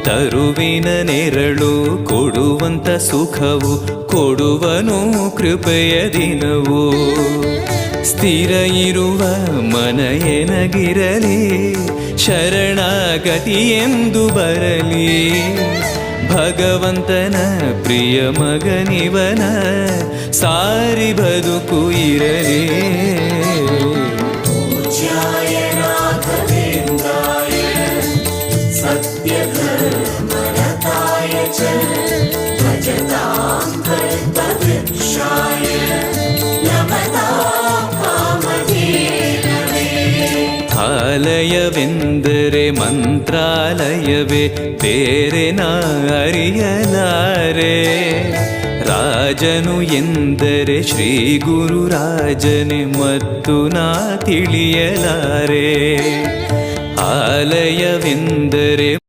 ತರುವಿನ ನೆರಳು ಕೊಡುವಂತ ಸುಖವು ಕೊಡುವನು ಕೃಪೆಯ ದಿನವು. ಸ್ಥಿರ ಇರುವ ಮನ ಎನಗಿರಲಿ ಶರಣಾಗತಿ ಎಂದು ಬರಲಿ. ಭಗವಂತನ ಪ್ರಿಯ ಮಗನಿವನ ಸಾರಿ ಬದುಕು ಇರಲಿ. ಆಲಯವೆಂದರೆ ಮಂತ್ರಾಲಯವೇ ಬೇರೆ ನಾ ಅರಿಯಲಾರೆ. ರಾಜನು ಎಂದರೆ ಶ್ರೀ ಗುರುರಾಜನೇ ಮತ್ತು ನಾ ತಿಳಿಯಲಾರೆ. ಆಲಯವೆಂದರೆ